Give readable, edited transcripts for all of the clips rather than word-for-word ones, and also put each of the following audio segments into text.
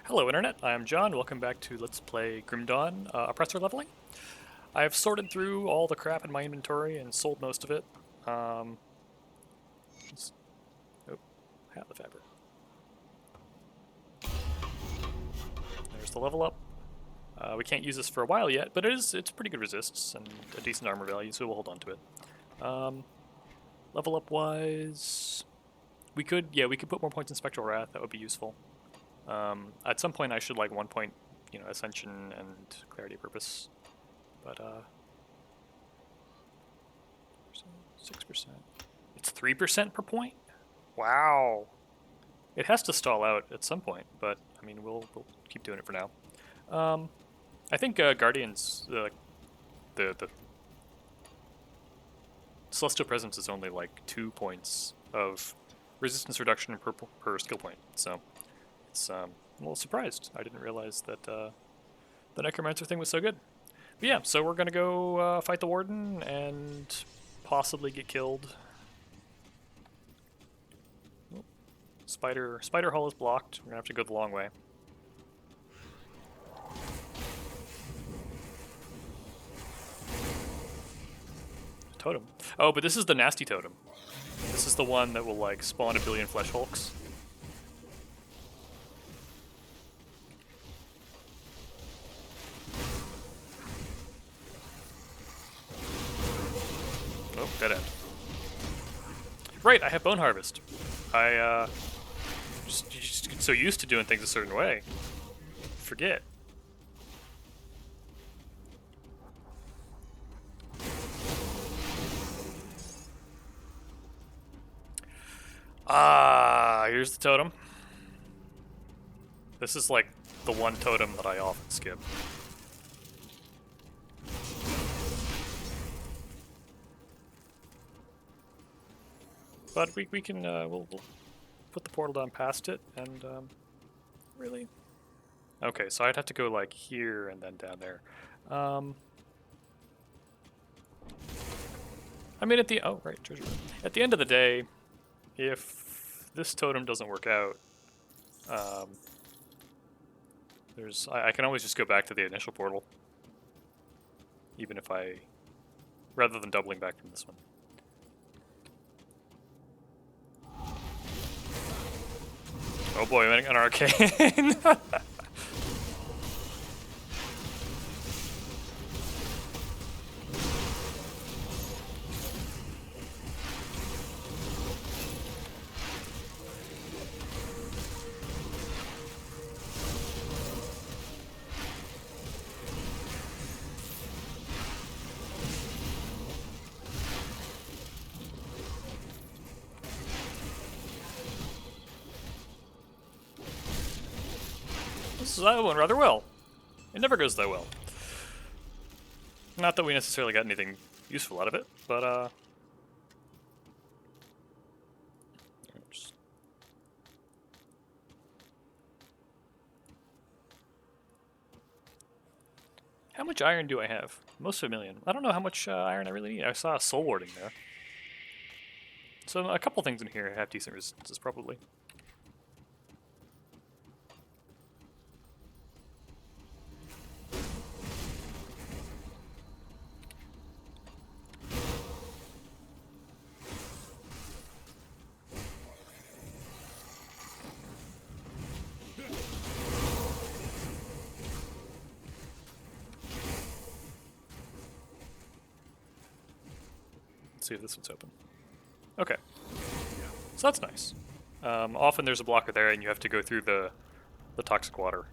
Hello Internet, I am John, welcome back to Let's Play Grim Dawn, Oppressor leveling. I have sorted through all the crap in my inventory and sold most of it. Oh, hat the fabric. There's the level up. We can't use this for a while yet, but it's pretty good resists and a decent armor value, so we'll hold on to it. Level up wise, we could put more points in Spectral Wrath, that would be useful. At some point I should like 1 point, Ascension and Clarity Purpose, but 6%. It's 3% per point? Wow. It has to stall out at some point, but I mean we'll keep doing it for now. I think Guardians, the Celestial Presence is only like 2 points of resistance reduction per skill point, so it's I'm a little surprised. I didn't realize that the Necromancer thing was so good. But yeah, so we're gonna go fight the Warden and possibly get killed. Oh, Spider Hall is blocked. We're gonna have to go the long way. Totem. Oh, but this is the nasty totem. This is the one that will like spawn a billion flesh hulks. Oh, dead end. Right, I have Bone Harvest. I just get so used to doing things a certain way. Forget. Here's the totem. This is like the one totem that I often skip. But we can we'll put the portal down past it and really. Okay, so I'd have to go like here and then down there. I mean at the treasure room. At the end of the day, if this totem doesn't work out, I can always just go back to the initial portal, even if rather than doubling back from this one. Oh boy, I'm getting an arcane. That went rather well. It never goes that well. Not that we necessarily got anything useful out of it, but how much iron do I have? Most of a million. I don't know how much iron I really need. I saw a soul warding there. So a couple things in here have decent resistances, probably. See if this one's open. Okay. So that's nice. Often there's a blocker there and you have to go through the toxic water.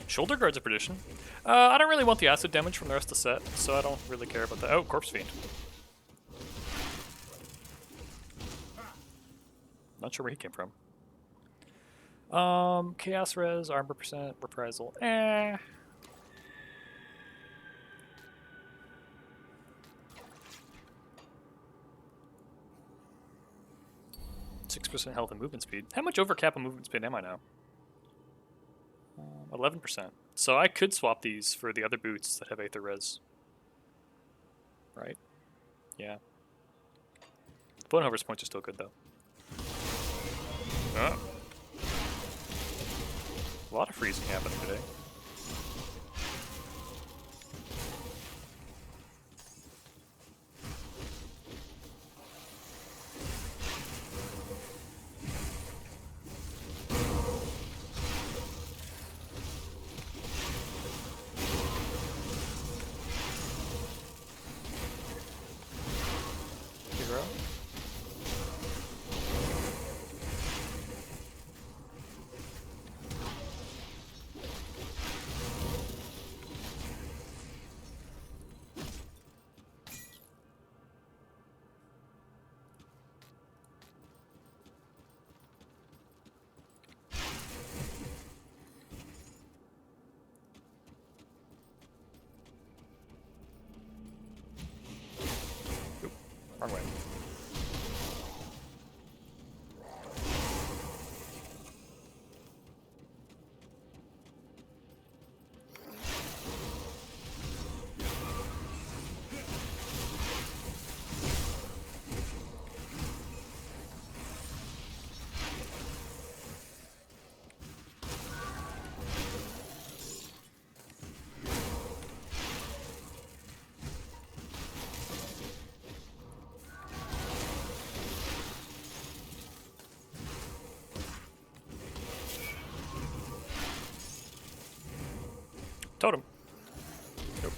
Shoulder guard's a perdition. I don't really want the acid damage from the rest of the set, so I don't really care about that. Oh, Corpse Fiend. Not sure where he came from. Chaos res, armor percent, reprisal. 6% health and movement speed. How much over cap of movement speed am I now? 11%. So I could swap these for the other boots that have Aether res. Right? Yeah. Bonehover's points are still good, though. Oh. A lot of freezing happening today. Hero. Oop, wrong way. Totem. Nope.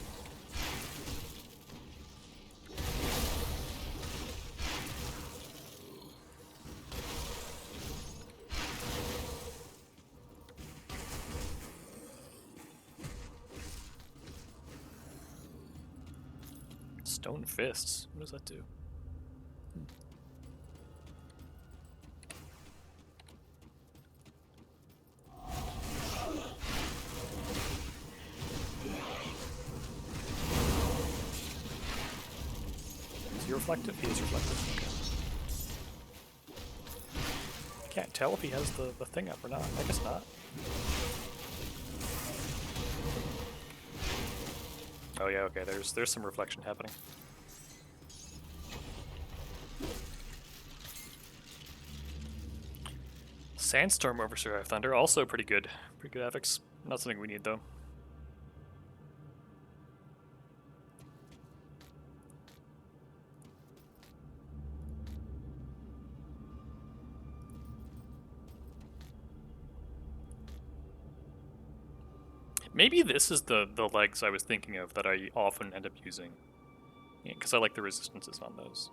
Stone fists. What does that do? Is he reflective? He is reflective. Okay. Can't tell if he has the thing up or not. I guess not. Oh yeah, okay, there's some reflection happening. Sandstorm over Survive Thunder, also pretty good. Pretty good ethics. Not something we need though. Maybe this is the legs I was thinking of that I often end up using. Because I like the resistances on those.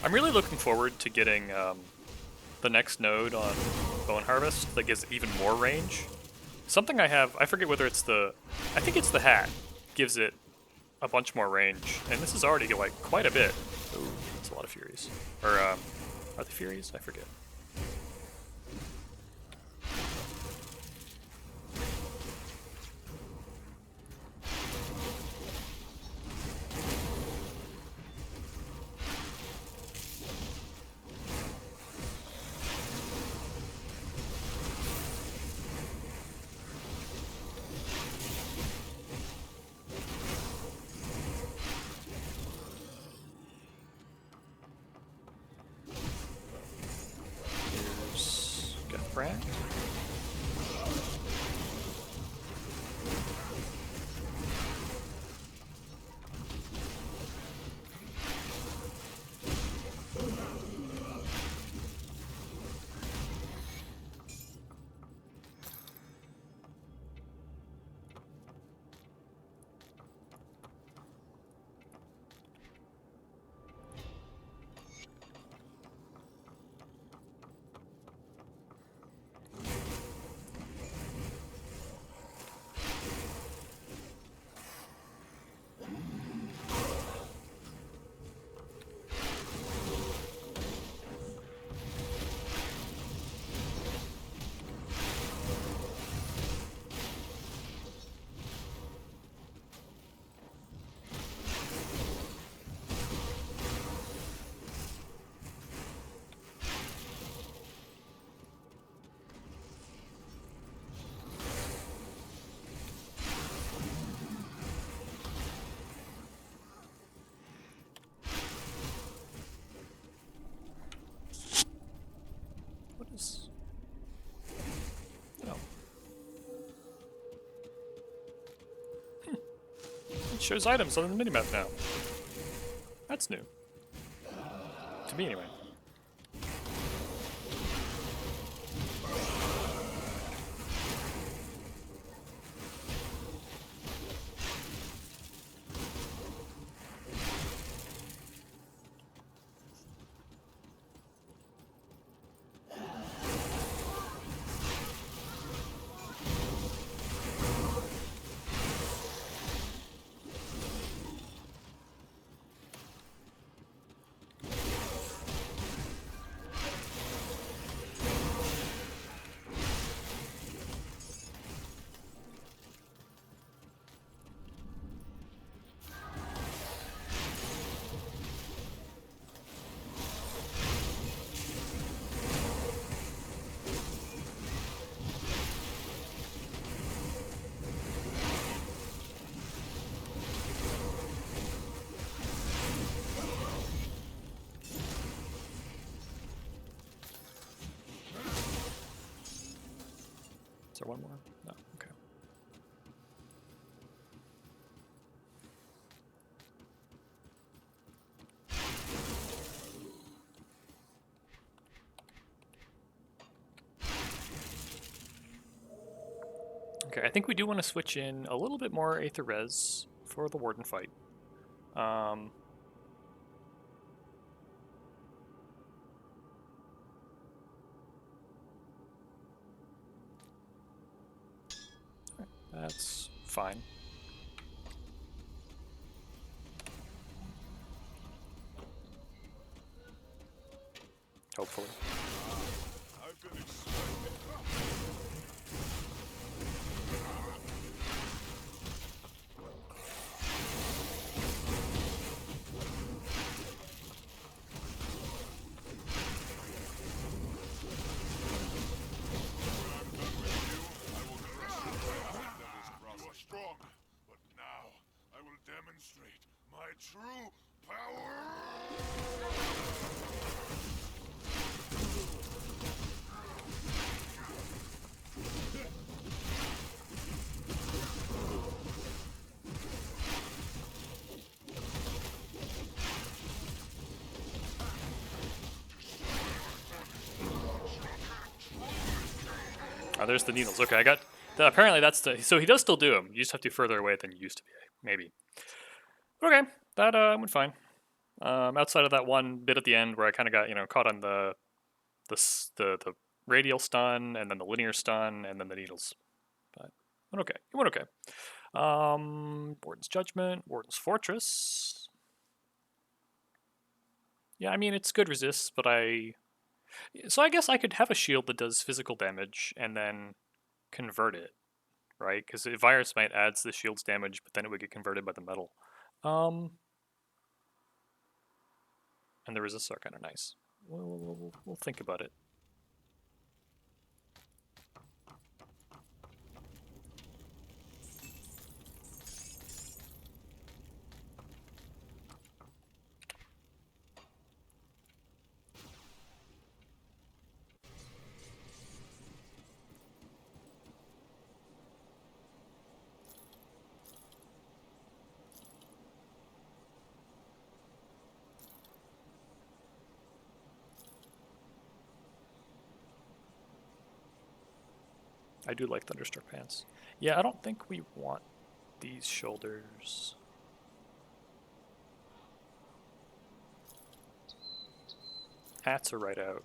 I'm really looking forward to getting the next node on Bone Harvest that gives even more range. Something I have, I forget whether it's I think it's the hat, gives it a bunch more range. And this is already like quite a bit. Ooh, that's a lot of Furies. Or, are they Furies? I forget. shows items on the minimap now. That's new. To me, anyway. Is there one more? No, okay. Okay, I think we do want to switch in a little bit more Aether Res for the Warden fight. That's fine. Hopefully. Demonstrate my true power! Oh, there's the needles. Okay, I got... apparently that's the... So he does still do them. You just have to be further away than you used to be, maybe. Okay, that went fine. Outside of that one bit at the end where I kind of got, caught on the radial stun, and then the linear stun, and then the needles. But it went okay. It went okay. Warden's Judgment, Warden's Fortress. Yeah, I mean, it's good resists, but So I guess I could have a shield that does physical damage and then convert it, right? Because Virus Might adds the shield's damage, but then it would get converted by the metal. And the resists are kind of nice. We'll think about it. I do like Thunderstruck Pants. Yeah, I don't think we want these shoulders. Hats are right out.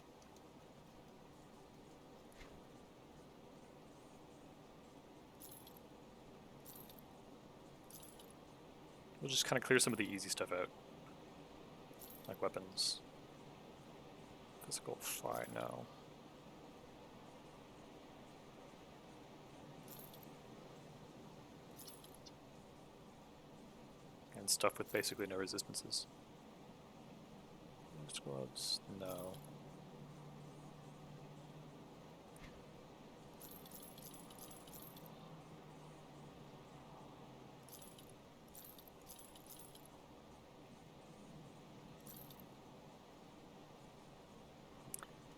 We'll just kind of clear some of the easy stuff out. Like weapons. Physical fire, no. And stuff with basically no resistances. Gloves, no.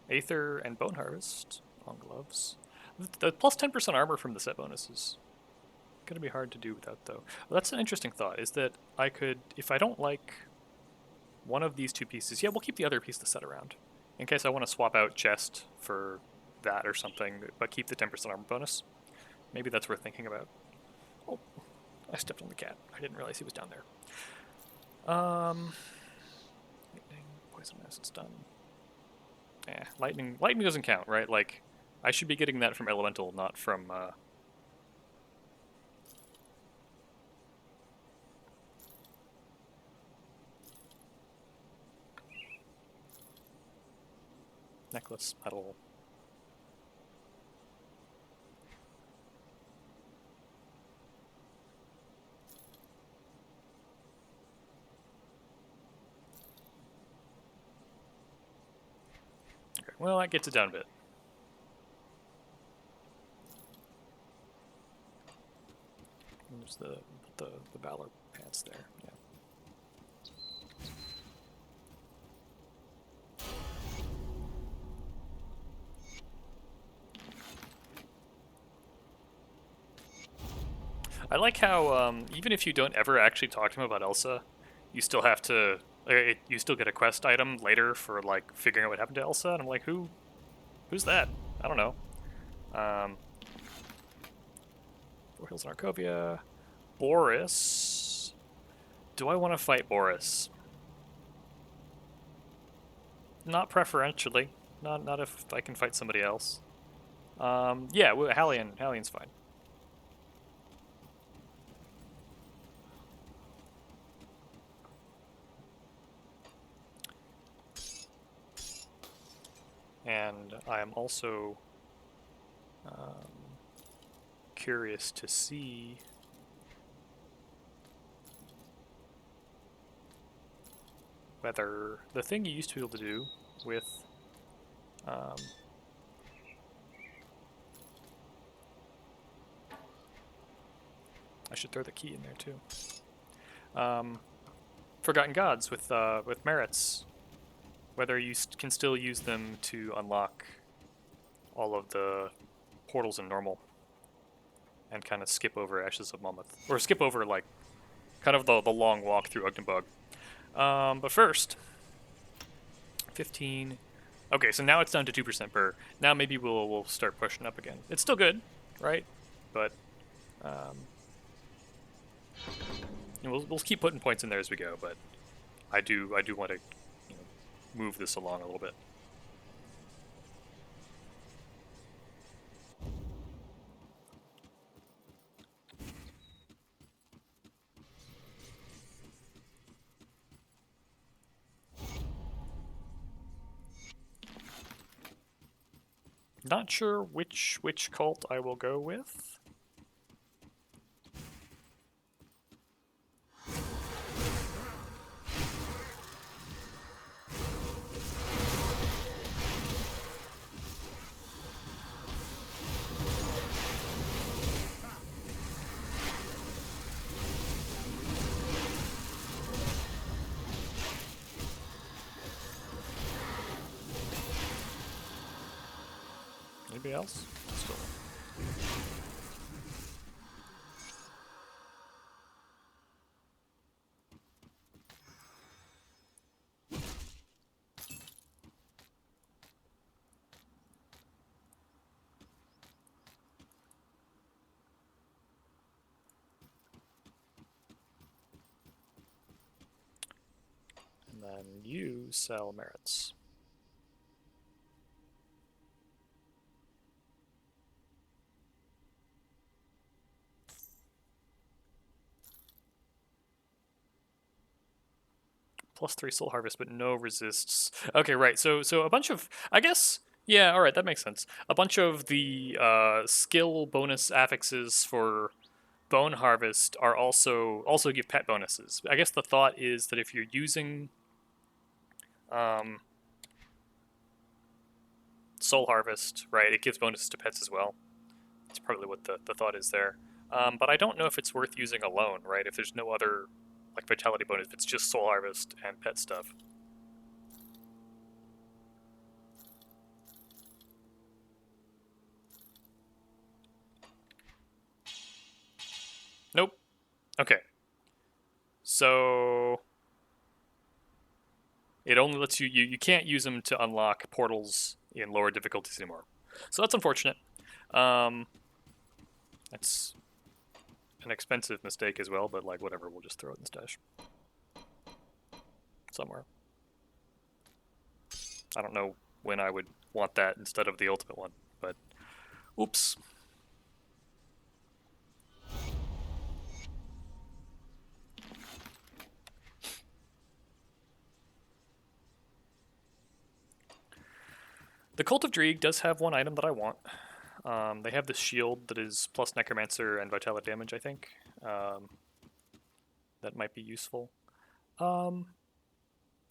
Aether and Bone Harvest on gloves. The plus 10% armor from the set bonus is gonna be hard to do without, though. Well, that's an interesting thought, is that I could, if I don't like one of these two pieces, yeah, we'll keep the other piece to set around. In case I want to swap out chest for that or something, but keep the 10% armor bonus. Maybe that's worth thinking about. Oh, I stepped on the cat. I didn't realize he was down there. Lightning, poisonous, it's done. Lightning doesn't count, right? Like, I should be getting that from elemental, not from, necklace, metal. Okay, well, that gets it down a bit. And there's the Valor pants there, yeah. I like how even if you don't ever actually talk to him about Elsa, you still have to. You still get a quest item later for like figuring out what happened to Elsa, and I'm like, who's that? I don't know. Four Hills in Arcovia, Boris. Do I want to fight Boris? Not preferentially. Not if I can fight somebody else. Yeah, Hallian's fine. And I am also curious to see whether the thing you used to be able to do with I should throw the key in there too. Forgotten Gods with merits, whether you can still use them to unlock all of the portals in normal and kind of skip over Ashes of Malmouth, or skip over like kind of the long walk through Ugnabog. But first, 15. Okay, so now it's down to 2% per. Now maybe we'll start pushing up again. It's still good, right? But we'll keep putting points in there as we go. But I do want to move this along a little bit. Not sure which cult I will go with. Anybody else? Still. And then you sell merits. +3 soul harvest, but no resists. Okay, right. So a bunch of, I guess, yeah. All right, that makes sense. A bunch of the skill bonus affixes for bone harvest are also give pet bonuses. I guess the thought is that if you're using soul harvest, right, it gives bonuses to pets as well. That's probably what the thought is there. But I don't know if it's worth using alone, right? If there's no other like vitality bonus, if it's just soul harvest and pet stuff. Nope. Okay. So it only lets you can't use them to unlock portals in lower difficulties anymore. So that's unfortunate. Um, that's an expensive mistake as well, but like whatever, we'll just throw it in the stash somewhere. I don't know when I would want that instead of the ultimate one, but oops. The Cult of Dreeg does have one item that I want. They have this shield that is plus Necromancer and Vitality damage, I think. That might be useful.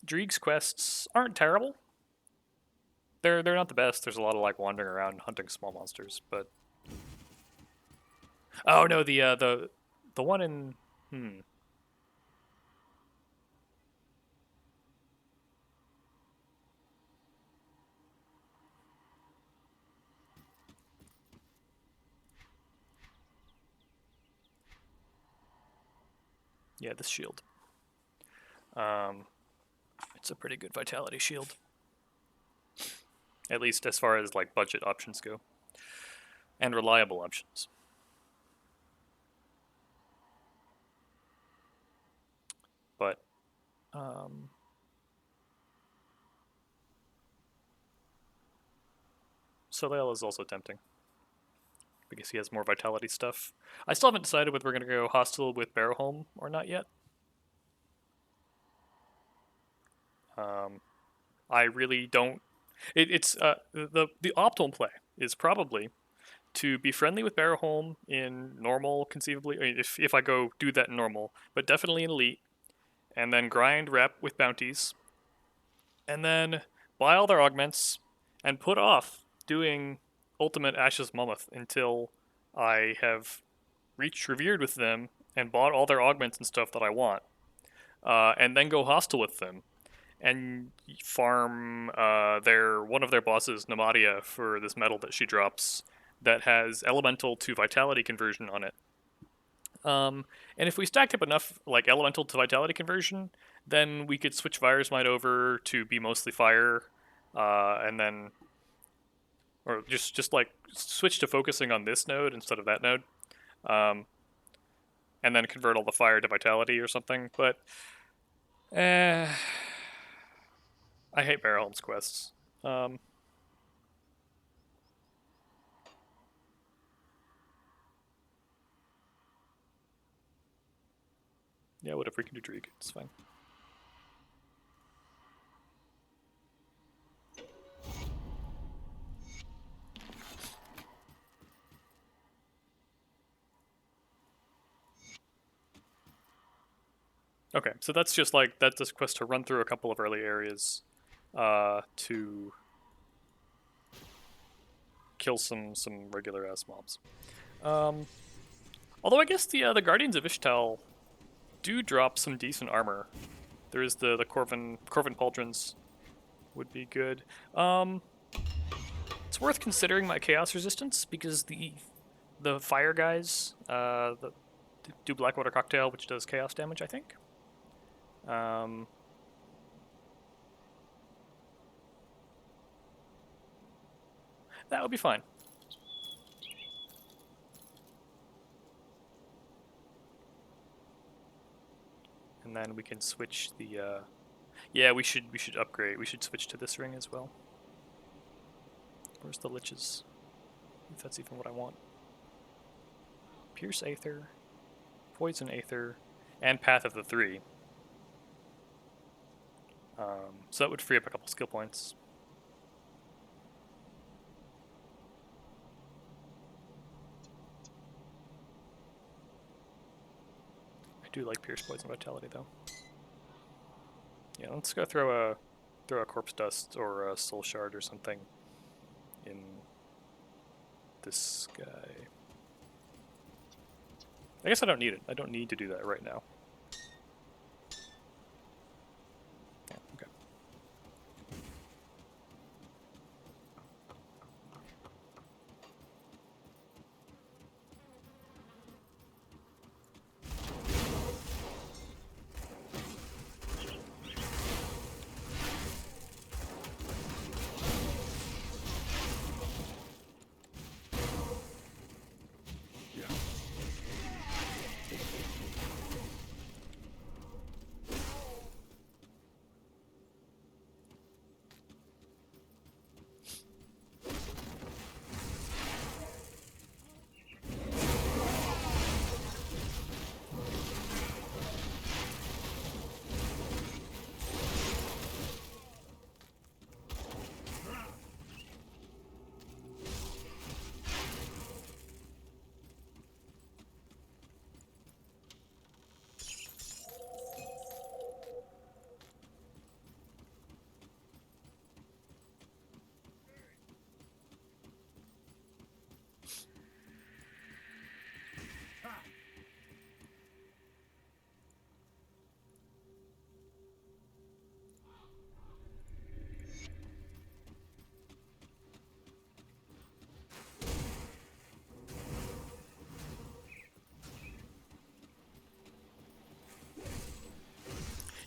Dreeg's quests aren't terrible. They're not the best. There's a lot of like wandering around hunting small monsters, but oh no, the one in yeah, this shield. It's a pretty good vitality shield. At least as far as like budget options go. And reliable options. But Soleil is also tempting. Because he has more vitality stuff. I still haven't decided whether we're gonna go hostile with Barrowholm or not yet. I really don't. It's the optimal play is probably to be friendly with Barrowholm in normal, conceivably. I mean, if I go do that in normal, but definitely in elite, and then grind rep with bounties, and then buy all their augments, and put off doing ultimate Ashes of Malmouth until I have reached revered with them and bought all their augments and stuff that I want, and then go hostile with them and farm their one of their bosses, Namadia, for this medal that she drops that has elemental to vitality conversion on it. And if we stacked up enough like elemental to vitality conversion, then we could switch Virus Might over to be mostly fire, and then or just like switch to focusing on this node instead of that node, um, and then convert all the fire to vitality or something. But I hate Barrelholm's quests. Um, yeah, whatever, we can do Dreeg. It's fine. Okay, so that's just like that's this quest to run through a couple of early areas, to kill some regular ass mobs. Although I guess the Guardians of Ishtal do drop some decent armor. There is the Corvin Pauldrons would be good. It's worth considering my Chaos Resistance because the fire guys do Blackwater Cocktail, which does chaos damage, I think. That would be fine. And then we can switch the. Yeah, we should upgrade. We should switch to this ring as well. Where's the liches? If that's even what I want. Pierce Aether, Poison Aether, and Path of the Three. So that would free up a couple skill points. I do like Pierce Poison Vitality though. Yeah, let's go throw a Corpse Dust or a Soul Shard or something in this guy. I guess I don't need it. I don't need to do that right now. Yeah, okay.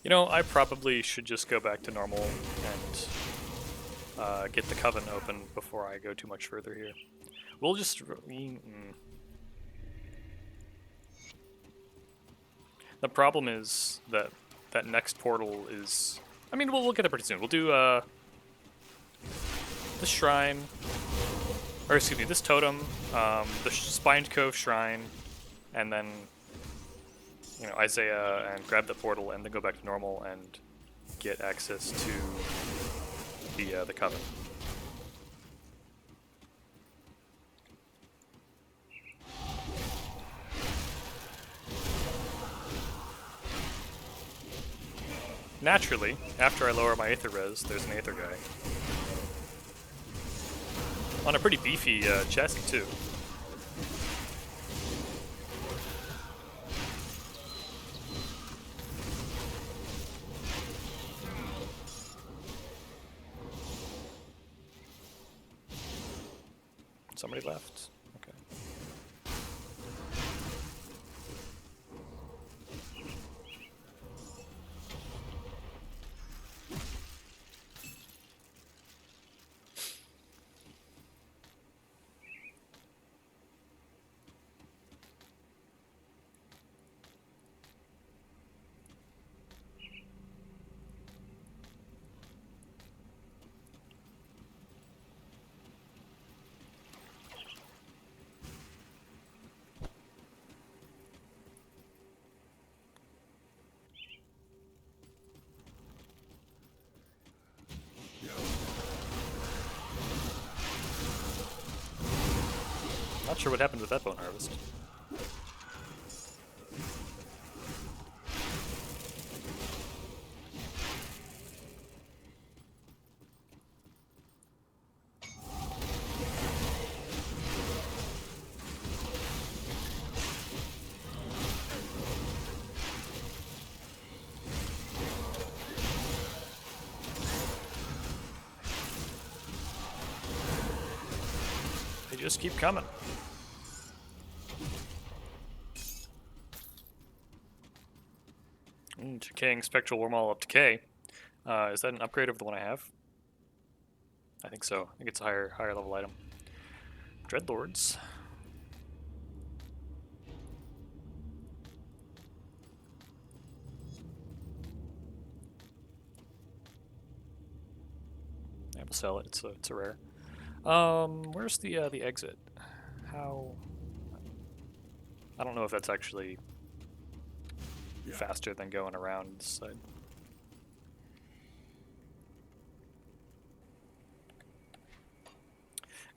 You know, I probably should just go back to normal and get the Coven open before I go too much further here. We'll just... The problem is that that next portal is... I mean, we'll get it pretty soon. We'll do this shrine, or excuse me, this totem, the Spined Cove shrine, and then, you know, Isaiah, and grab the portal, and then go back to normal and get access to the Coven. Naturally, after I lower my Aether res, there's an Aether guy. On a pretty beefy chest, too. Somebody left. Okay. Not sure what happened with that bone harvest. They just keep coming. Decaying Spectral Wormhole up Decay. Is that an upgrade over the one I have? I think so. I think it's a higher level item. Dreadlords. I will sell it. It's a rare. Where's the exit? How? I don't know if that's actually faster than going around this side.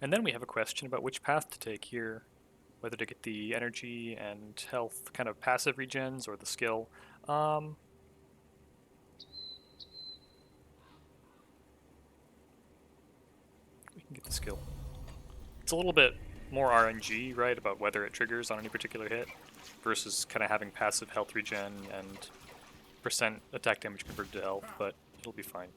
And then we have a question about which path to take here, whether to get the energy and health kind of passive regens or the skill. We can get the skill. It's a little bit more RNG, right, about whether it triggers on any particular hit versus kind of having passive health regen and percent attack damage converted to health, but it'll be fine.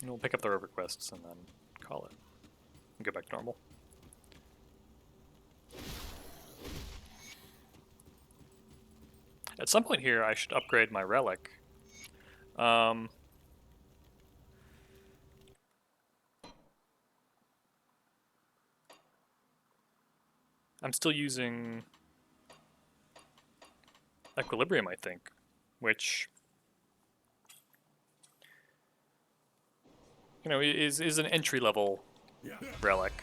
And we'll pick up the rover quests and then call it and go back to normal. At some point here, I should upgrade my relic. I'm still using Equilibrium, I think, which, you know, is an entry-level relic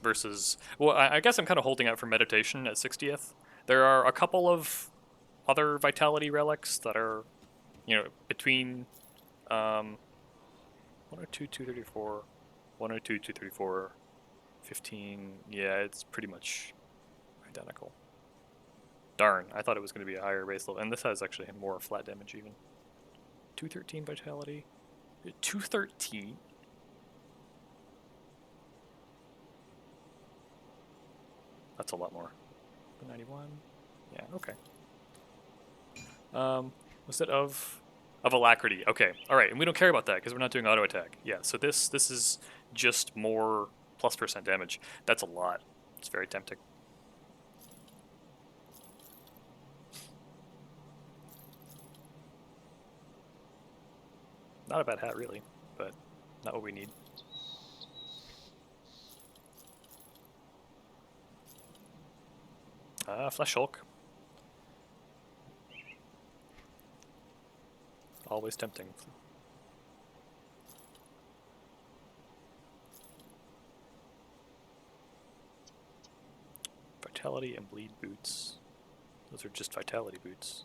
versus... Well, I guess I'm kind of holding out for Meditation at 60th. There are a couple of other Vitality relics that are, you know, between 102, 234, 102, 234, 15. Yeah, it's pretty much identical. Darn, I thought it was going to be a higher base level. And this has actually more flat damage even. 213 Vitality. 213? That's a lot more. 91. Yeah, okay. Was it of alacrity? Okay, all right, and we don't care about that because we're not doing auto attack. Yeah, so this is just more +% damage. That's a lot. It's very tempting. Not a bad hat, really, but not what we need. Flesh Hulk. Always tempting. Vitality and bleed boots. Those are just vitality boots.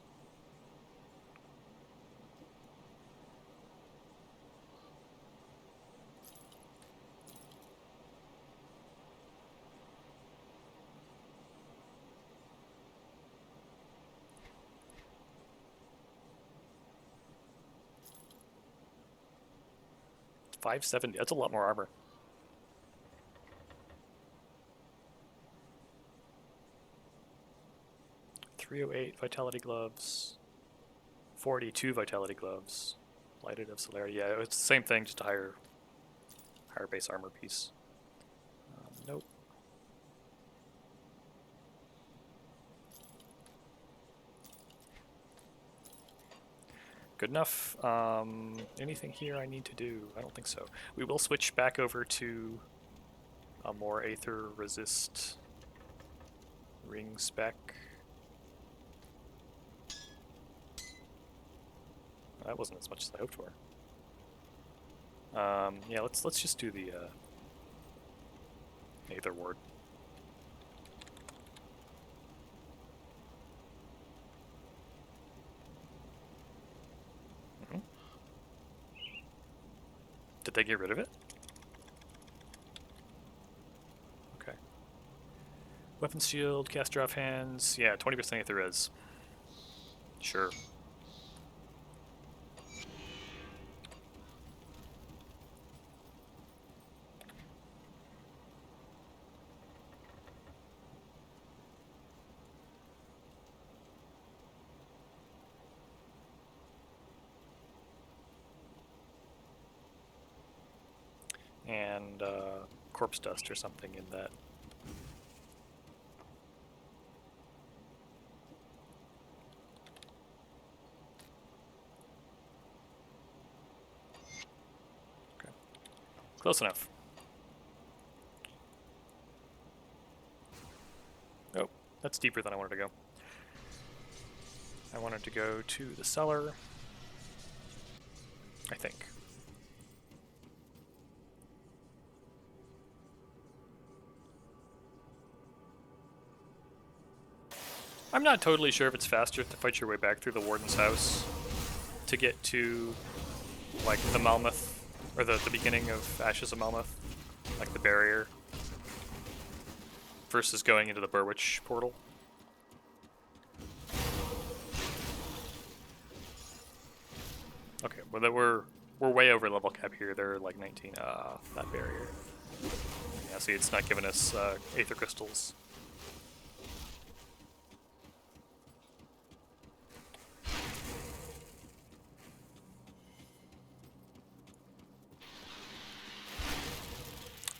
$570. That's a lot more armor. $308 vitality gloves. 42 vitality gloves. Lighted of celerity. Yeah, it's the same thing, just a higher base armor piece. Nope. Good enough. Anything here I need to do? I don't think so. We will switch back over to a more Aether resist ring spec. That wasn't as much as I hoped for. Yeah, let's just do the Aether ward. Did they get rid of it? Okay. Weapon shield, caster off hands. Yeah, 20% Aether res. Sure. And corpse dust or something in that. Okay. Close enough. Oh, that's deeper than I wanted to go. I wanted to go to the cellar, I think. I'm not totally sure if it's faster to fight your way back through the Warden's house to get to, like, the Malmouth, or the beginning of Ashes of Malmouth, like the barrier, versus going into the Burwitch portal. Okay, well, we're way over level cap here. They're like 19. That barrier. Yeah, see, it's not giving us Aether crystals.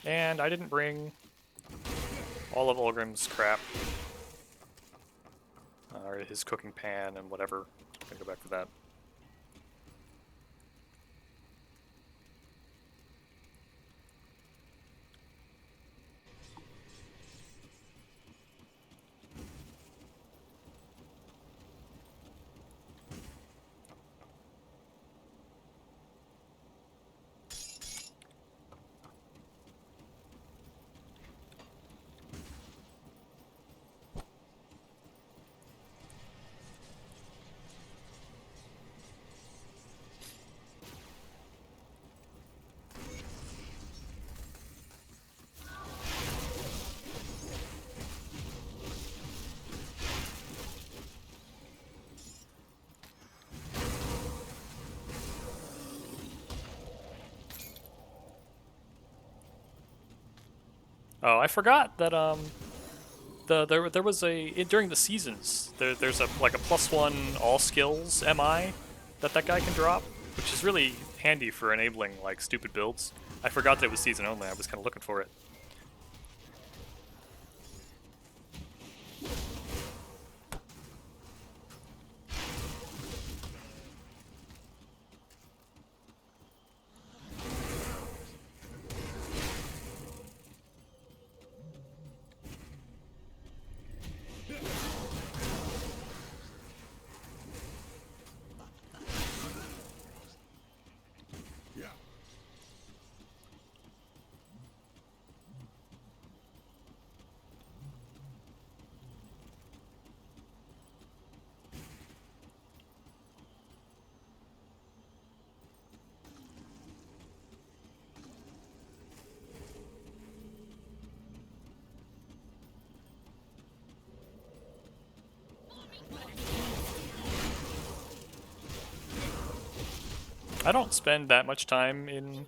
And I didn't bring all of Ulgrim's crap. Or his cooking pan and whatever. I'm gonna go back for that. Oh, I forgot that There was during the seasons there's a like a +1 all skills MI that guy can drop, which is really handy for enabling like stupid builds. I forgot that it was season only. I was kind of looking for it. I don't spend that much time in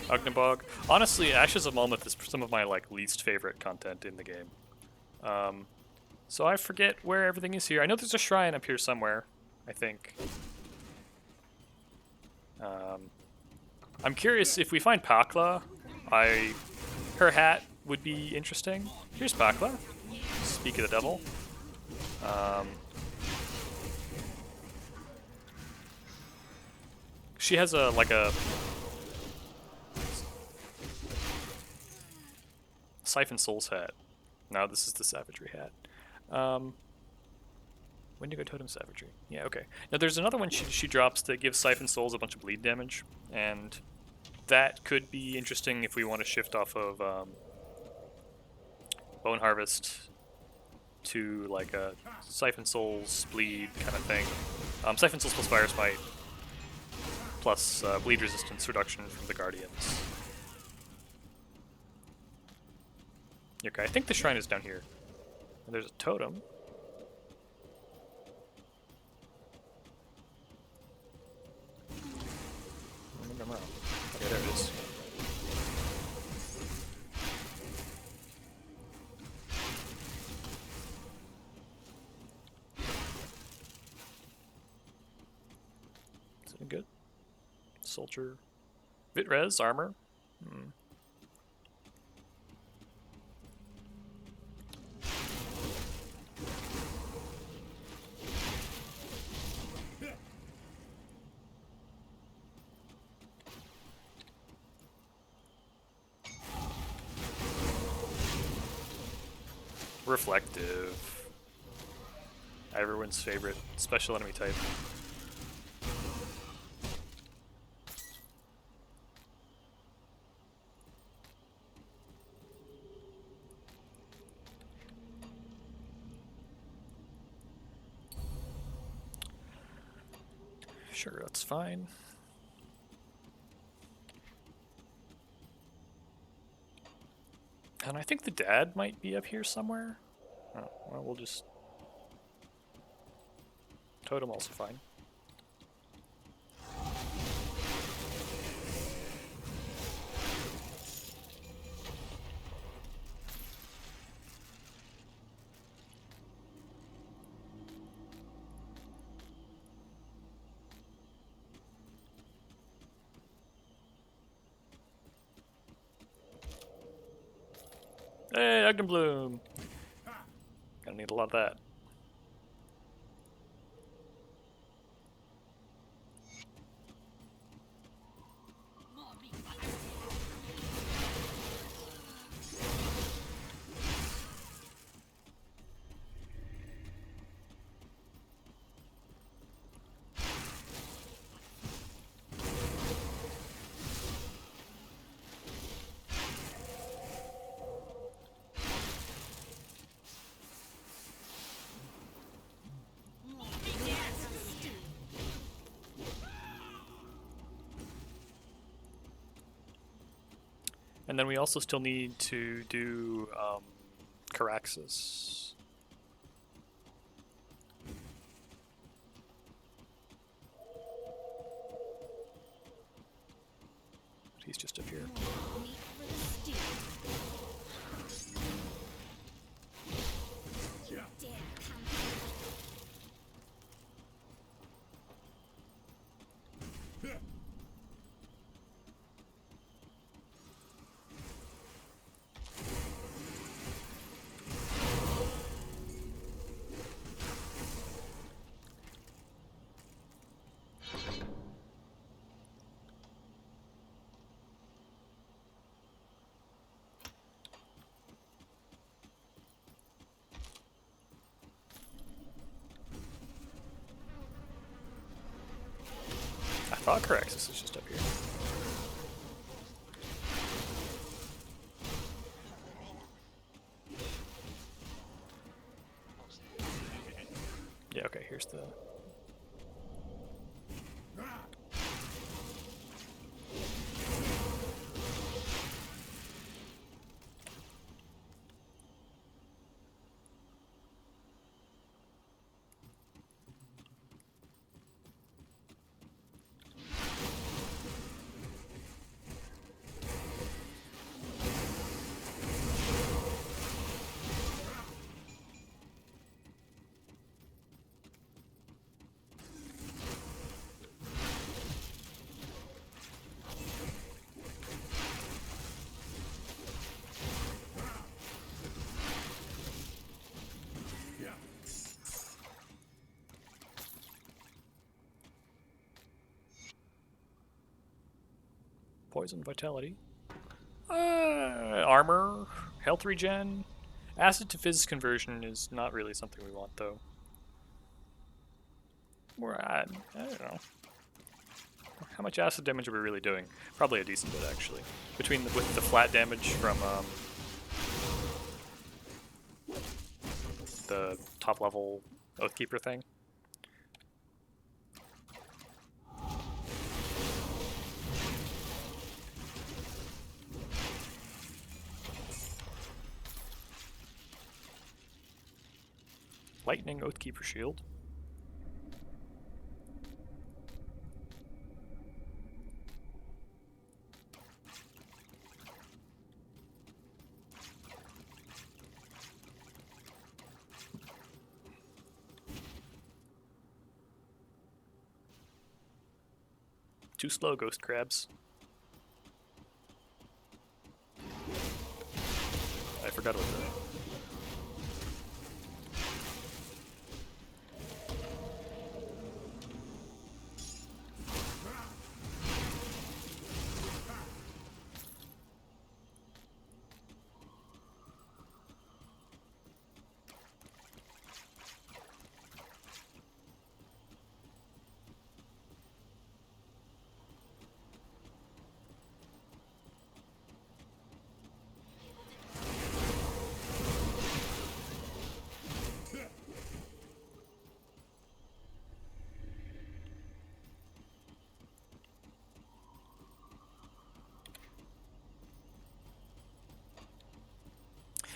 Ugnabog. Honestly, Ashes of Malmouth is some of my like least favorite content in the game. So I forget where everything is here. I know there's a shrine up here somewhere, I think. I'm curious if we find Pakla. Her hat would be interesting. Here's Pakla. Speak of the devil. She has a Siphon Souls hat. Now this is the Savagery hat. Wendigo Totem Savagery. Yeah, okay. Now there's another one she drops that gives Siphon Souls a bunch of bleed damage, and that could be interesting if we want to shift off of Bone Harvest to like a Siphon Souls bleed kind of thing. Siphon Souls plus Fire Smite plus bleed resistance reduction from the Guardians. Okay, I think the shrine is down here. And there's a totem. Maybe I'm wrong. Okay, there it is. Is it good? Soldier. Vitrez, armor. Reflective. Everyone's favorite special enemy type. Sure, that's fine. And I think the dad might be up here somewhere. Oh, well, we'll just... Totem also fine. Hey, Bloom. Gonna need a lot of that. And then we also still need to do Caraxes. He's just up here. thought Caraxes is just up here. Yeah, okay, here's the... Poison, vitality. Armor, health regen. Acid to fizz conversion is not really something we want, though. We're at, I don't know. How much acid damage are we really doing? Probably a decent bit, actually. With the flat damage from the top level Oathkeeper thing. Lightning Oathkeeper shield. Too slow, ghost crabs. I forgot about that.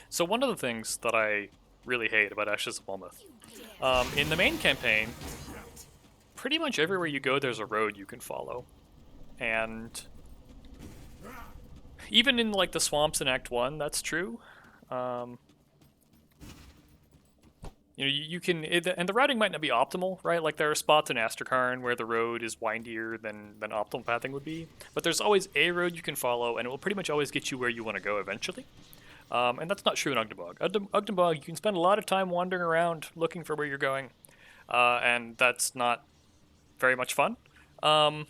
So one of the things that I really hate about Ashes of Malmouth, in the main campaign, pretty much everywhere you go there's a road you can follow. And even in like the swamps in Act 1, that's true. You can, and the routing might not be optimal, right? Like there are spots in Astrakarn where the road is windier than optimal pathing would be. But there's always a road you can follow, and it will pretty much always get you where you want to go eventually. And that's not true in Ugdenbog. Ugdenbog, you can spend a lot of time wandering around looking for where you're going, and that's not very much fun. Other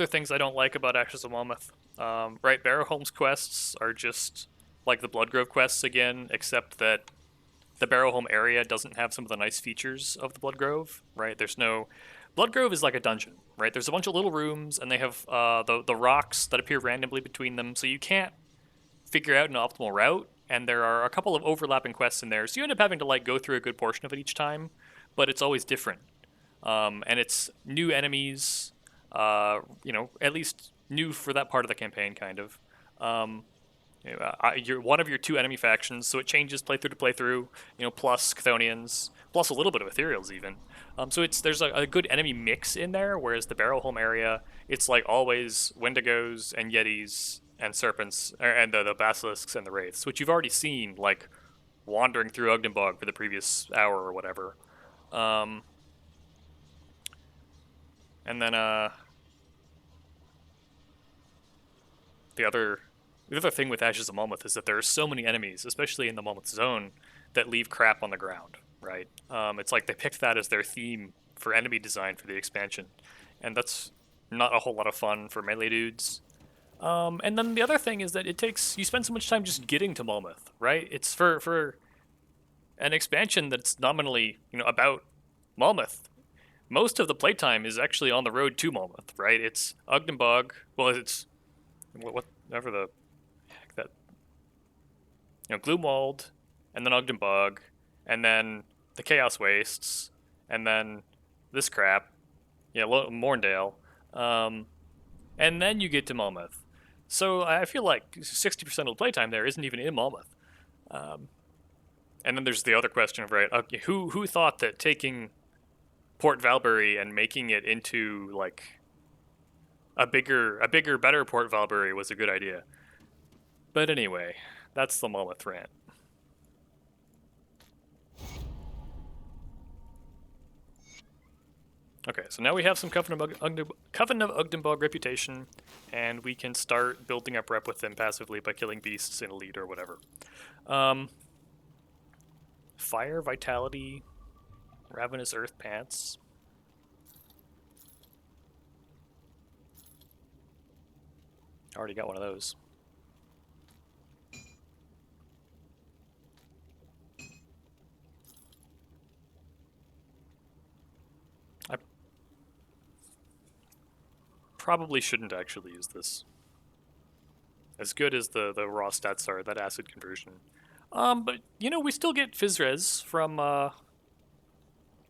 things I don't like about Ashes of Malmouth, right? Barrowholm's quests are just like the Bloodgrove quests again, except that the Barrowholm area doesn't have some of the nice features of the Bloodgrove, right? There's no... Bloodgrove is like a dungeon, right? There's a bunch of little rooms, and they have the rocks that appear randomly between them, so you can't figure out an optimal route, and there are a couple of overlapping quests in there, so you end up having to like go through a good portion of it each time, but it's always different. And it's new enemies, at least new for that part of the campaign, kind of. You're one of your two enemy factions, so it changes playthrough to playthrough, plus Chthonians, plus a little bit of Ethereals even. So there's a good enemy mix in there, whereas the Barrowholm area, it's like always Wendigos and Yetis and Serpents, and the Basilisks and the Wraiths, which you've already seen, like, wandering through Ugdenbog for the previous hour or whatever. And then, the other thing with Ashes of Malmouth is that there are so many enemies, especially in the Malmouth zone, that leave crap on the ground, right? It's like they picked that as their theme for enemy design for the expansion, and that's not a whole lot of fun for melee dudes. And then the other thing is that you spend so much time just getting to Malmouth, right? It's for an expansion that's nominally, about Malmouth. most of the playtime is actually on the road to Malmouth, right? It's Ugnabog. Well, it's whatever the heck that, Gloomwald, and then Ugnabog, and then the Chaos Wastes, and then this crap, Morndale, um, and then you get to Malmouth. So I feel like 60% of the playtime there isn't even in Malmouth. Um, and then there's the other question of, right, okay, who thought that taking Port Valbury and making it into like a bigger, better Port Valbury was a good idea. But anyway, that's the Malmouth rant. Okay, so now we have some Coven of Ugnabog reputation, and we can start building up rep with them passively by killing beasts in Elite or whatever. Fire, Vitality, Ravenous Earth Pants. Already got one of those. I probably shouldn't actually use this. As good as the raw stats are, that acid conversion. But, we still get Fizzres from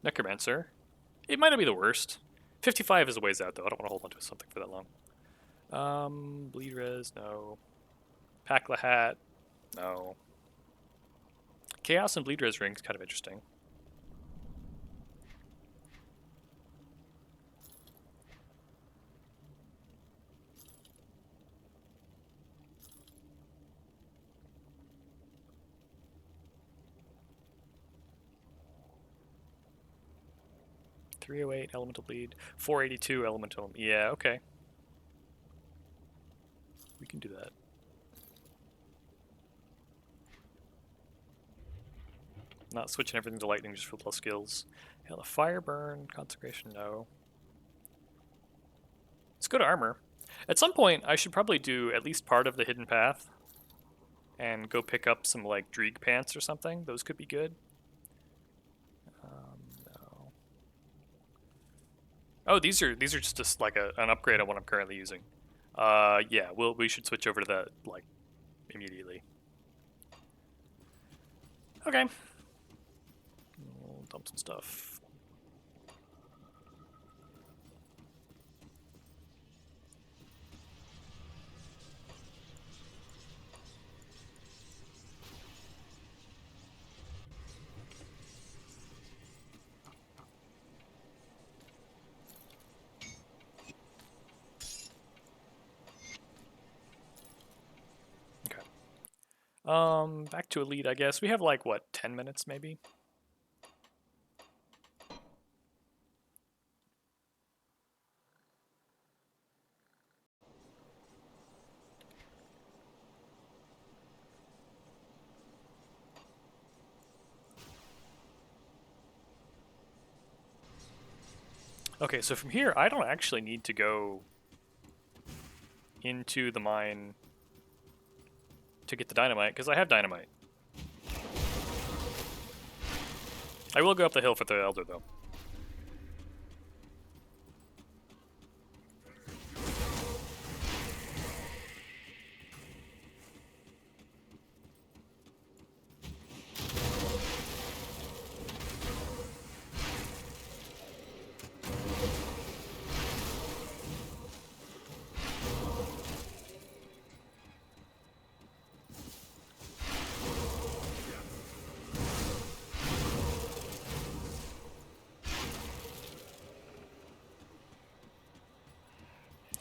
Necromancer. It might not be the worst. 55 is a ways out, though. I don't want to hold on to something for that long. Bleed Res, no. Pack Lahat, no. Chaos and Bleed Res Ring's kind of interesting. .308 Elemental Bleed, 482 Elemental. Yeah, okay. We can do that. Not switching everything to lightning just for plus skills. Hell, a fire burn, consecration, no. Let's go to armor. At some point, I should probably do at least part of the hidden path and go pick up some like Dreeg pants or something. Those could be good. No. Oh, these are just like an upgrade on what I'm currently using. Yeah, we should switch over to that like immediately. Okay. We'll dump some stuff. Back to Elite, I guess. We have like, what, 10 minutes maybe? Okay, so from here, I don't actually need to go into the mine to get the dynamite, because I have dynamite. I will go up the hill for the Elder, though.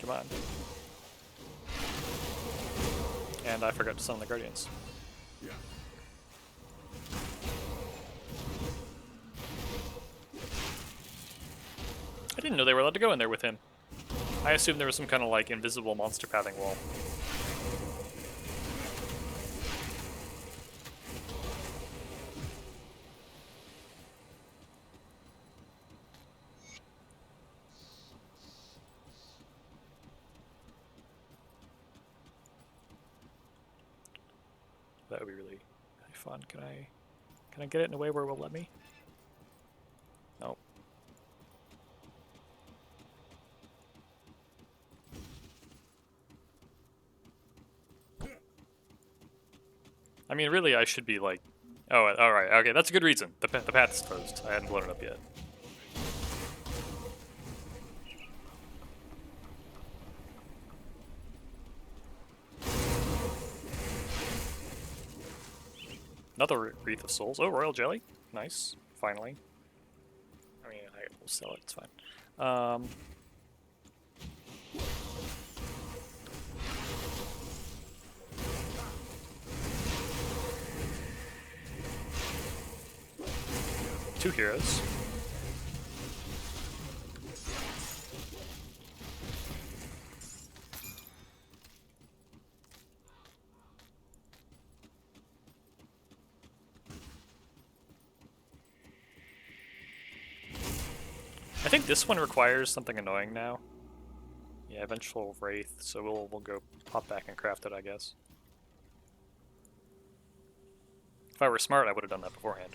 Come on. And I forgot to summon the Guardians. Yeah. I didn't know they were allowed to go in there with him. I assumed there was some kind of like invisible monster pathing wall. That would be really fun. Can I get it in a way where it will let me? No. I mean, really, I should be like... Oh, alright, okay, that's a good reason. The path is closed. I hadn't blown it up yet. Another Wreath of Souls. Oh, Royal Jelly. Nice. Finally. I mean, I will sell it. It's fine. Two heroes. I think this one requires something annoying now. Yeah, Vengeful Wraith, so we'll go pop back and craft it, I guess. If I were smart, I would have done that beforehand.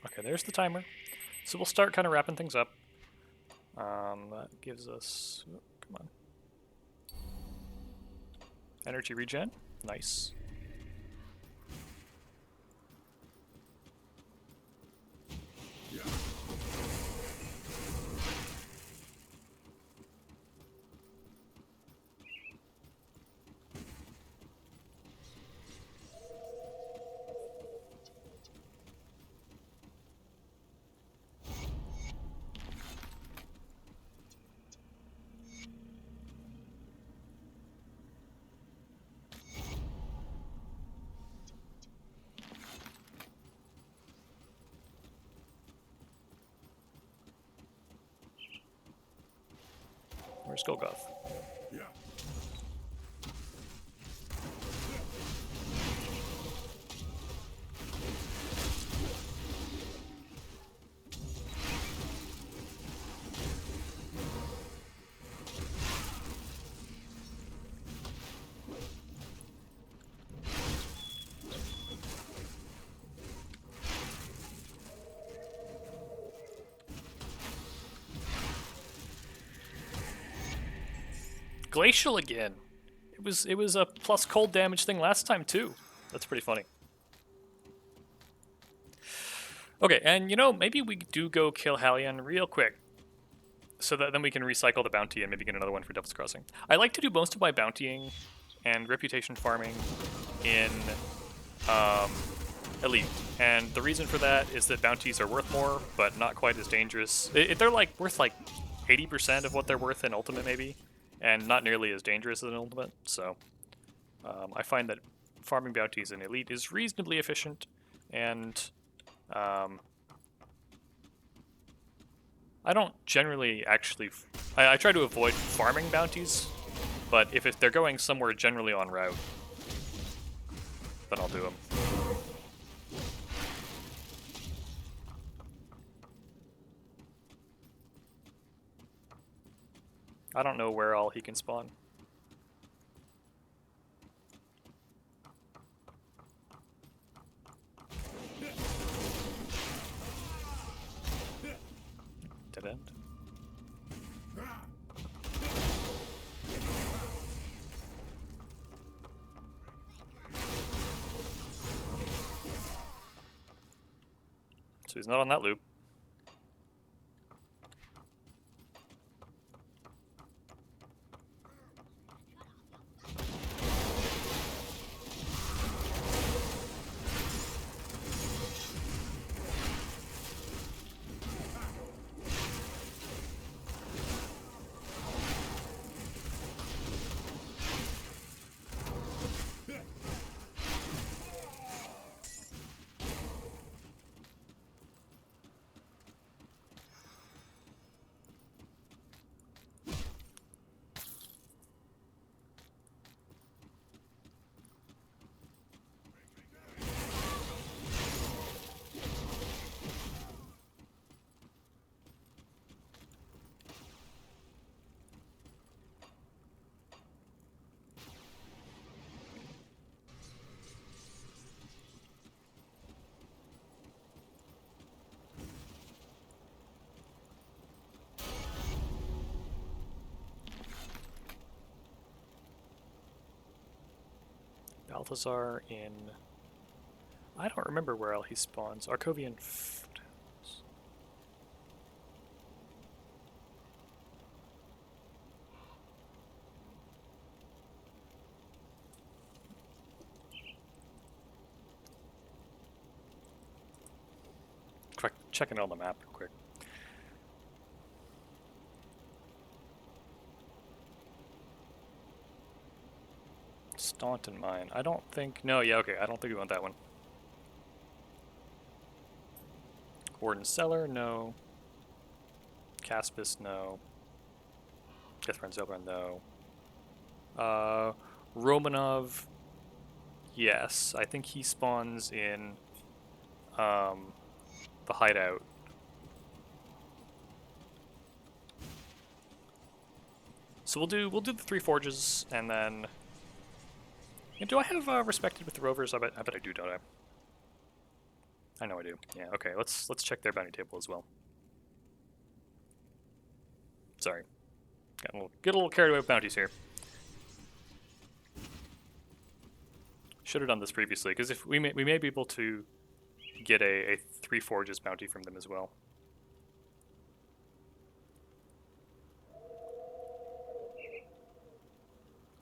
Okay, there's the timer. So we'll start kind of wrapping things up. That gives us... Oh, come on. Energy regen. Nice. Where's Golgoth? Yeah. Glacial again. It was a plus cold damage thing last time too. That's pretty funny. Okay, and you know, maybe we do go kill Hallion real quick. So that then we can recycle the bounty and maybe get another one for Devil's Crossing. I like to do most of my bountying and reputation farming in Elite. And the reason for that is that bounties are worth more, but not quite as dangerous. They're like worth like 80% of what they're worth in Ultimate maybe, and not nearly as dangerous as an Ultimate. So I find that farming bounties in Elite is reasonably efficient, and I don't generally actually... I try to avoid farming bounties, but if they're going somewhere generally en route, then I'll do them. I don't know where all he can spawn. Dead end. So he's not on that loop. Balthazar in... I don't remember where else he spawns. Arcovian Foothills. Checking on the map real quick. Staunton Mine. I don't think... No, yeah, okay. I don't think we want that one. Warden Cellar, no. Caspis, no. Deathbrand Zelbrand, no. Romanov, yes. I think he spawns in the Hideout. So we'll do the 3 forges, and then... Yeah, do I have Respected with the Rovers? I bet I do, don't I? I know I do. Yeah, okay, let's check their bounty table as well. Sorry. Get a little carried away with bounties here. Should have done this previously, because if we may be able to get a 3 forges bounty from them as well.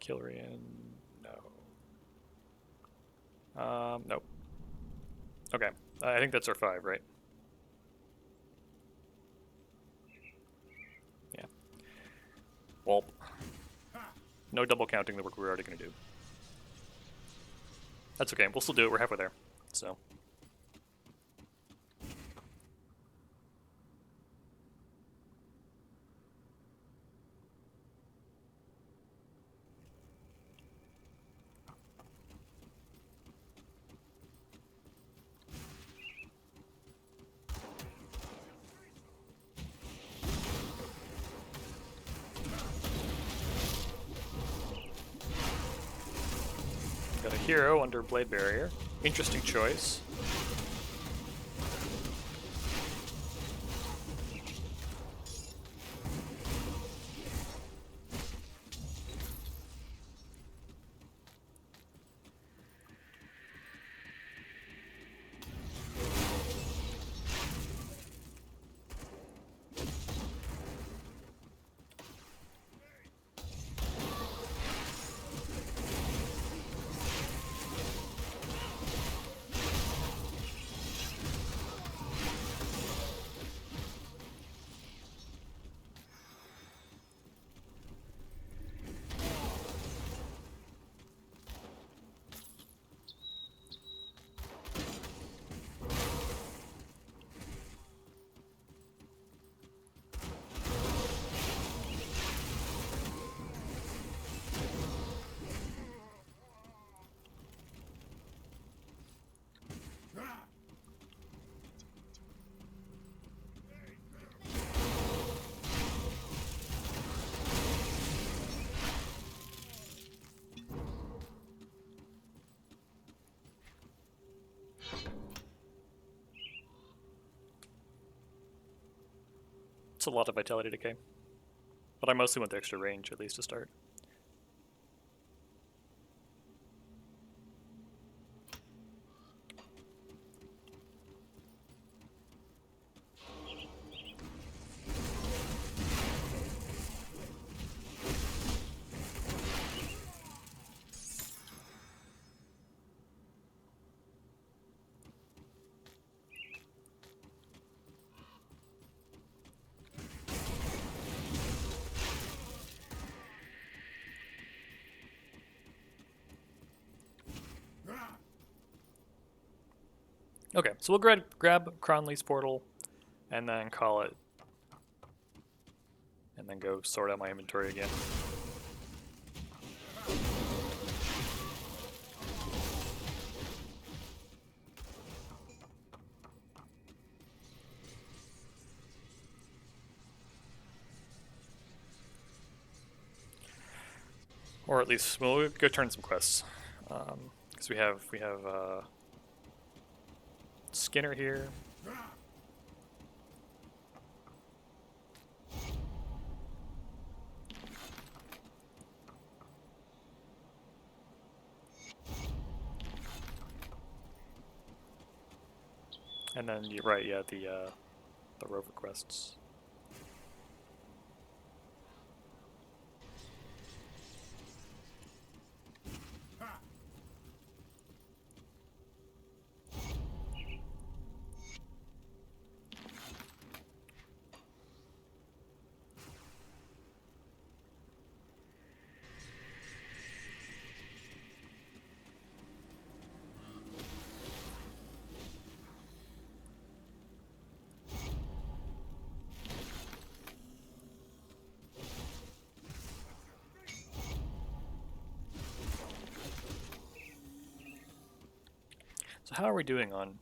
Kilrian, no. Nope. Okay, I think that's our 5, right? Yeah. Well, no double counting the work we're already going to do. That's okay, we'll still do it, we're halfway there, so. Got a hero under Blade Barrier. Interesting choice. It's a lot of vitality decay. But I mostly want the extra range, at least to start. Okay, so we'll grab Cronley's portal, and then call it, and then go sort out my inventory again. Or at least, well, we'll go turn some quests, because we have Skinner here. And then you're right, yeah, the rover quests. So how are we doing on?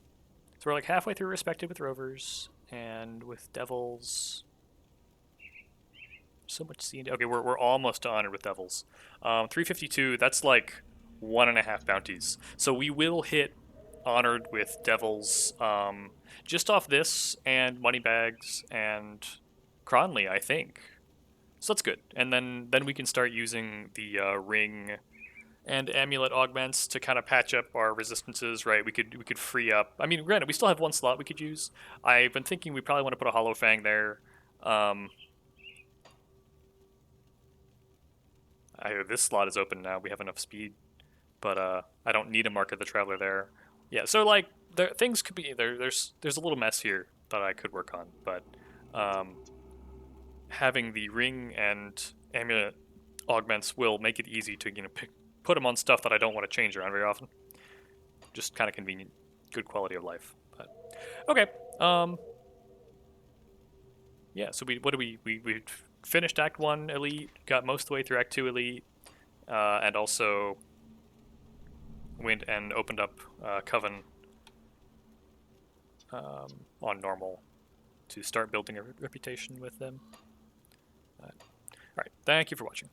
So we're like halfway through respected with rovers, and with devils. So much scene. Okay, we're almost to honored with devils. 352. That's like 1.5 bounties. So we will hit honored with devils just off this and money bags and Cronley, I think. So that's good. And then we can start using the ring and amulet augments to kind of patch up our resistances. Right? We could free up. I mean, granted, we still have one slot we could use. I've been thinking we probably want to put a hollow fang there. This slot is open now. We have enough speed, but I don't need a Mark of the Traveler there. Yeah, so like things could be there. There's a little mess here that I could work on, but um, having the ring and amulet augments will make it easy to put them on stuff that I don't want to change around very often. Just kind of convenient, good quality of life. But okay, yeah. So what do we finished Act 1 Elite, got most of the way through Act 2 Elite, and also went and opened up Coven on normal to start building a reputation with them. All right. Thank you for watching.